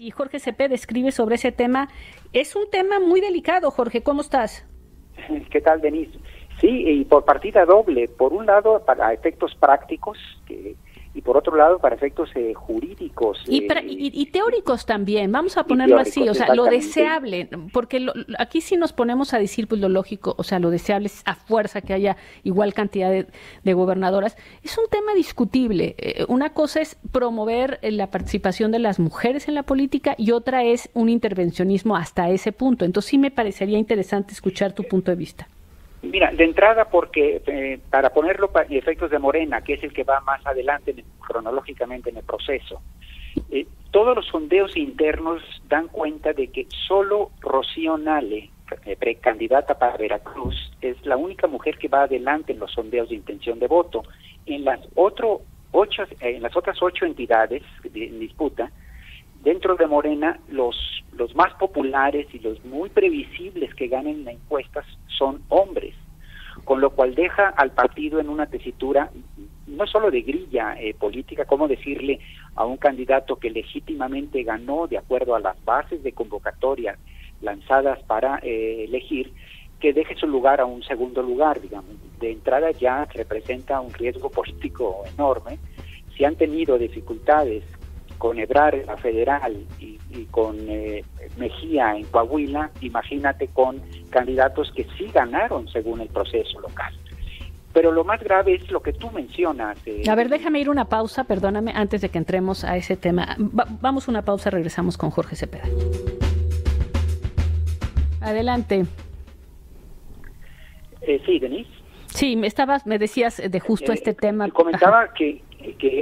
Y Jorge Cepeda escribe sobre ese tema. Es un tema muy delicado, Jorge, ¿cómo estás? ¿Qué tal, Denise? Sí, y por partida doble. Por un lado, para efectos prácticos, y por otro lado, para efectos jurídicos. Y teóricos también, vamos a ponerlo así, o sea, lo deseable, porque aquí sí nos ponemos a decir pues lo lógico, o sea, lo deseable es a fuerza que haya igual cantidad de gobernadoras. Es un tema discutible. Una cosa es promover la participación de las mujeres en la política y otra es un intervencionismo hasta ese punto. Entonces sí me parecería interesante escuchar tu punto de vista. Mira, de entrada porque para ponerlo para efectos de Morena, que es el que va más adelante cronológicamente en el proceso, todos los sondeos internos dan cuenta de que solo Rocío Nale, precandidata para Veracruz, es la única mujer que va adelante en los sondeos de intención de voto. En las otras 8 entidades en disputa, dentro de Morena, los más populares y los muy previsibles que ganen las encuestas son hombres, con lo cual deja al partido en una tesitura no solo de grilla política, como decirle a un candidato que legítimamente ganó de acuerdo a las bases de convocatoria lanzadas para elegir, que deje su lugar a un segundo lugar, digamos. De entrada ya representa un riesgo político enorme. Si han tenido dificultades con Ebrard en la federal y con Mejía en Coahuila, imagínate con candidatos que sí ganaron según el proceso local. Pero lo más grave es lo que tú mencionas. A ver, déjame ir una pausa, perdóname, antes de que entremos a ese tema. Vamos una pausa, regresamos con Jorge Cepeda. Adelante. Sí, Denise. Sí, me decías de justo este tema. Comentaba que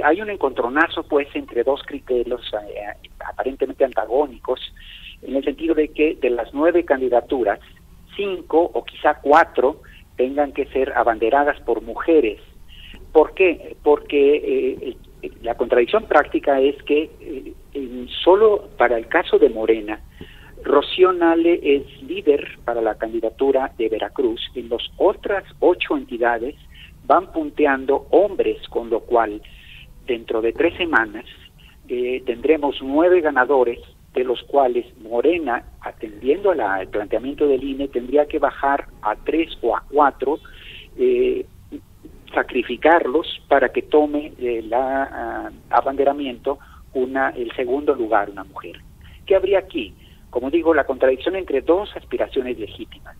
hay un encontronazo pues entre dos criterios aparentemente antagónicos, en el sentido de que de las 9 candidaturas, 5 o quizá 4 tengan que ser abanderadas por mujeres. ¿Por qué? Porque la contradicción práctica es que solo para el caso de Morena, Rocío Nale es líder para la candidatura de Veracruz. En las otras 8 entidades van punteando hombres, con lo cual dentro de 3 semanas tendremos 9 ganadores, de los cuales Morena, atendiendo al planteamiento del INE, tendría que bajar a 3 o a 4, sacrificarlos para que tome el abanderamiento el segundo lugar una mujer. ¿Qué habría aquí? Como digo, la contradicción entre dos aspiraciones legítimas.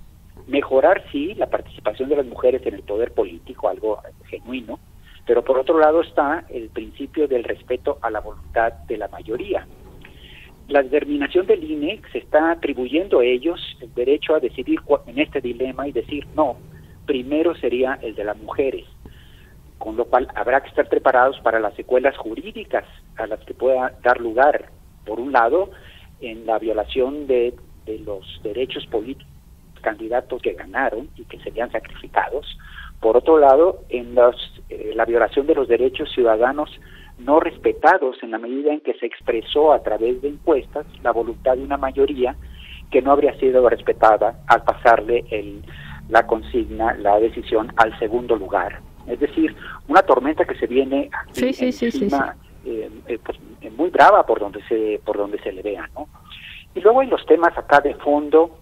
Mejorar, sí, la participación de las mujeres en el poder político, algo genuino, pero por otro lado está el principio del respeto a la voluntad de la mayoría. La determinación del INE se está atribuyendo a ellos el derecho a decidir en este dilema y decir no, primero sería el de las mujeres, con lo cual habrá que estar preparados para las secuelas jurídicas a las que pueda dar lugar, por un lado, en la violación de los derechos políticos candidatos que ganaron y que serían sacrificados, por otro lado, en la violación de los derechos ciudadanos no respetados en la medida en que se expresó a través de encuestas la voluntad de una mayoría que no habría sido respetada al pasarle la consigna, la decisión al segundo lugar. Es decir, una tormenta que se viene aquí encima, pues, muy brava por donde se le vea, ¿no? Y luego hay los temas acá de fondo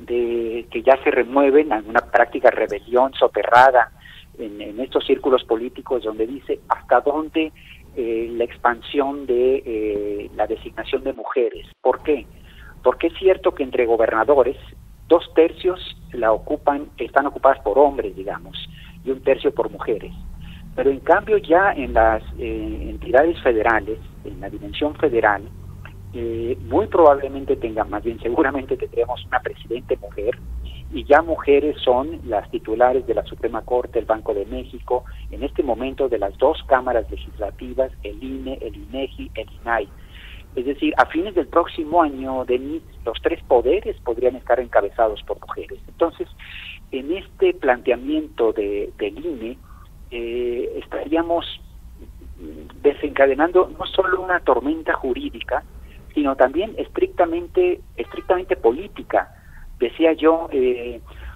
que ya se remueven en una práctica rebelión soterrada en estos círculos políticos, donde dice hasta dónde la expansión de la designación de mujeres. ¿Por qué? Porque es cierto que entre gobernadores 2/3 están ocupadas por hombres, digamos, y 1/3 por mujeres. Pero en cambio ya en las entidades federales, en la dimensión federal, muy probablemente seguramente tendremos una presidente mujer, y ya mujeres son las titulares de la Suprema Corte, el Banco de México, en este momento de las 2 cámaras legislativas, el INE, el INEGI, el INAI. Es decir, a fines del próximo año, los 3 poderes podrían estar encabezados por mujeres. Entonces, en este planteamiento del INE, estaríamos desencadenando no solo una tormenta jurídica, sino también estrictamente política. Decía yo,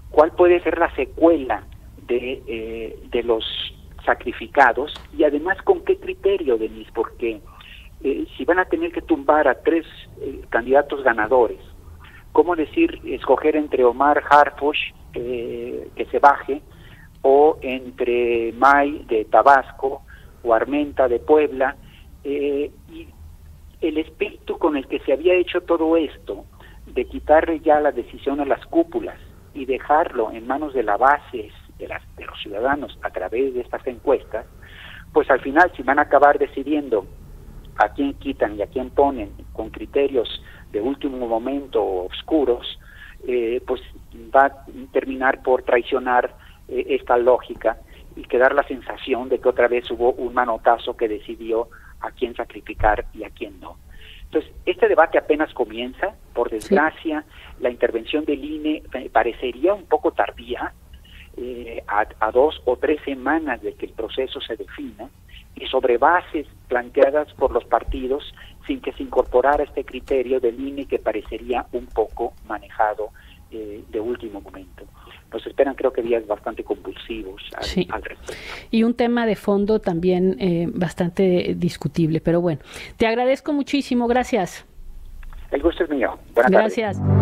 ¿cuál puede ser la secuela de los sacrificados? Y además, ¿con qué criterio, Denise? Porque si van a tener que tumbar a 3 candidatos ganadores, ¿cómo decir, escoger entre Omar Harfuch, que se baje, o entre May de Tabasco o Armenta de Puebla? Y el espíritu con el que se había hecho todo esto, de quitarle ya la decisión a las cúpulas y dejarlo en manos de la base de los ciudadanos a través de estas encuestas, pues al final, si van a acabar decidiendo a quién quitan y a quién ponen con criterios de último momento oscuros, pues va a terminar por traicionar esta lógica y quedar la sensación de que otra vez hubo un manotazo que decidió a quién sacrificar y a quién no. Entonces, este debate apenas comienza. Por desgracia, la intervención del INE parecería un poco tardía, a 2 o 3 semanas de que el proceso se defina, y sobre bases planteadas por los partidos sin que se incorporara este criterio del INE, que parecería un poco manejado de último momento. Nos esperan, creo que, días bastante convulsivos al respecto. Y un tema de fondo también bastante discutible, pero bueno, te agradezco muchísimo, gracias. El gusto es mío. Buenas tardes. Gracias.